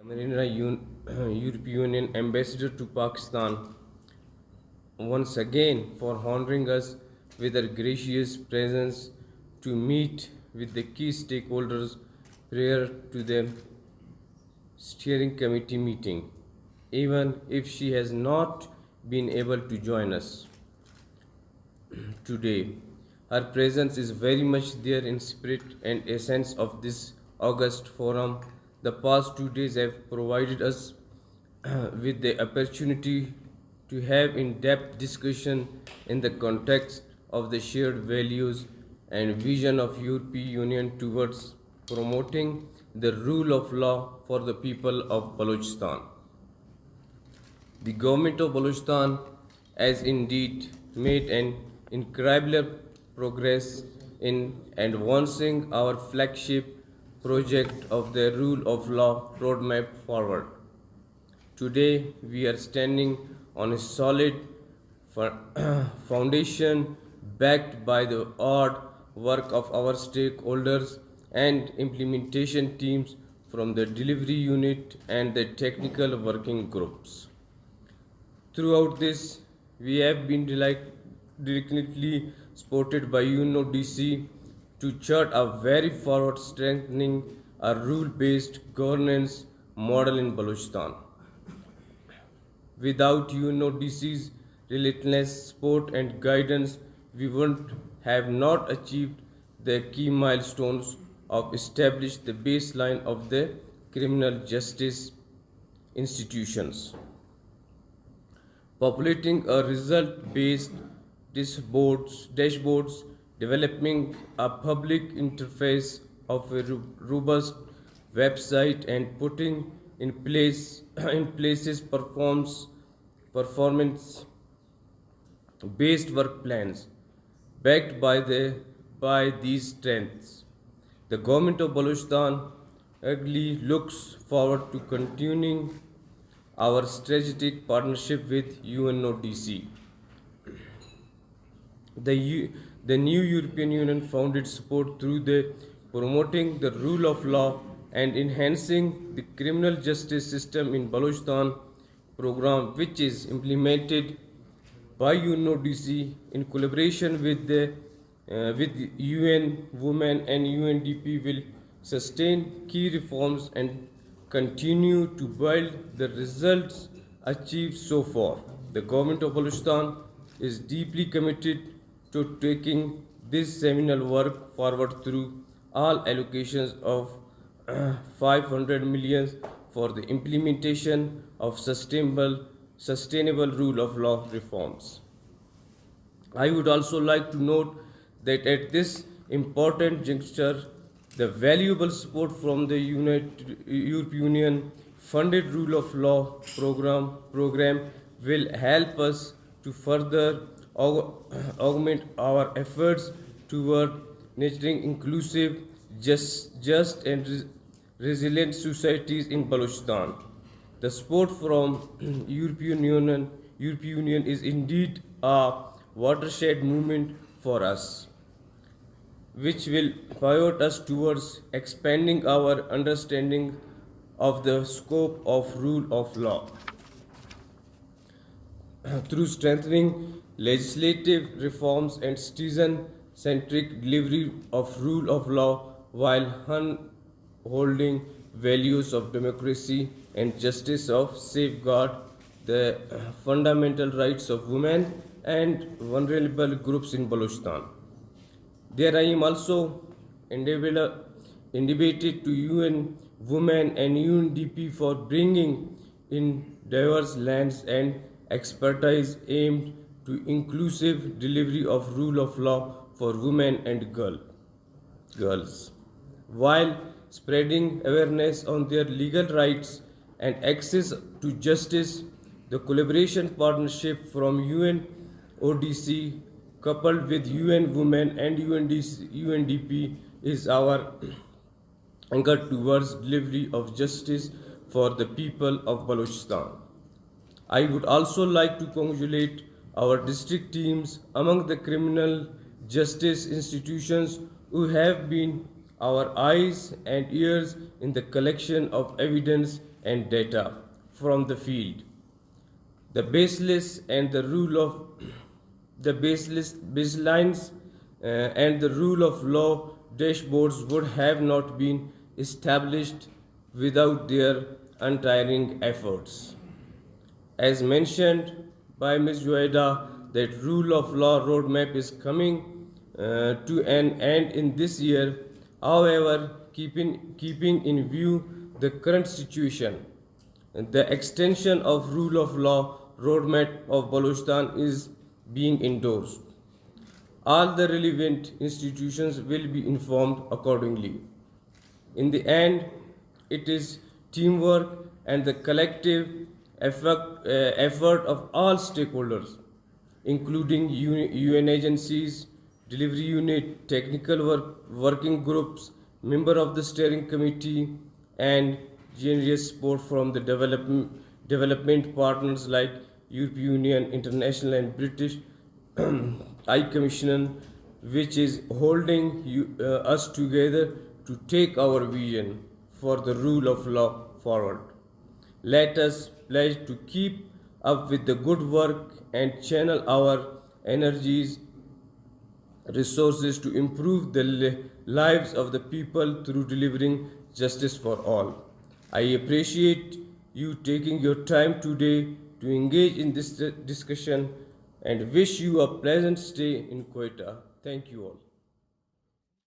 European Union Ambassador to Pakistan, once again for honoring us with her gracious presence to meet with the key stakeholders prior to the steering committee meeting, even if she has not been able to join us today. Her presence is very much there in spirit and essence of this August forum. The past 2 days have provided us with the opportunity to have in-depth discussion in the context of the shared values and vision of European Union towards promoting the rule of law for the people of Balochstan. The government of Balochstan has indeed made an incredible progress in advancing our flagship project of the rule of law roadmap forward. Today, we are standing on a solid foundation backed by the hard work of our stakeholders and implementation teams from the delivery unit and the technical working groups. Throughout this, we have been diligently supported by UNODC to chart a very forward strengthening a rule-based governance model in Balochistan. Without UNODC's relentless support and guidance, we would have not achieved the key milestones of establishing the baseline of the criminal justice institutions. Populating a result-based dashboards, developing a public interface of a robust website, and putting in places performance-based work plans backed by these strengths. The government of Balochistan eagerly looks forward to continuing our strategic partnership with UNODC. The new European Union found its support through the promoting the rule of law and enhancing the criminal justice system in Balochistan program, which is implemented by UNODC in collaboration with UN Women and UNDP, will sustain key reforms and continue to build the results achieved so far. The government of Balochistan is deeply committed to taking this seminal work forward through all allocations of 500 million for the implementation of sustainable rule of law reforms. I would also like to note that at this important juncture, the valuable support from the European Union funded rule of law program will help us to further augment our efforts toward nurturing inclusive, just and resilient societies in Balochistan. The support from European Union is indeed a watershed movement for us, which will pivot us towards expanding our understanding of the scope of rule of law through strengthening legislative reforms and citizen-centric delivery of rule of law while holding values of democracy and justice of safeguard the fundamental rights of women and vulnerable groups in Balochistan. There I am also indebted to UN Women and UNDP for bringing in diverse lands and expertise aimed to inclusive delivery of rule of law for women and girls, while spreading awareness on their legal rights and access to justice. The collaboration partnership from UNODC coupled with UN Women and UNDP is our anchor towards delivery of justice for the people of Balochistan. I would also like to congratulate our district teams among the criminal justice institutions who have been our eyes and ears in the collection of evidence and data from the field. The baselines and the rule of law dashboards would have not been established without their untiring efforts. As mentioned by Ms. ضیاء, that rule of law roadmap is coming to an end in this year. However, keeping in view the current situation, the extension of rule of law roadmap of Balochstan is being endorsed. All the relevant institutions will be informed accordingly. In the end, it is teamwork and the collective effort of all stakeholders, including UN agencies, delivery unit, technical working groups, member of the steering committee, and generous support from the development partners like European Union, International and British High Commission, which is holding us together to take our vision for the rule of law forward. Let us pledge to keep up with the good work and channel our energies, resources to improve the lives of the people through delivering justice for all. I appreciate you taking your time today to engage in this discussion and wish you a pleasant stay in Quetta. Thank you all.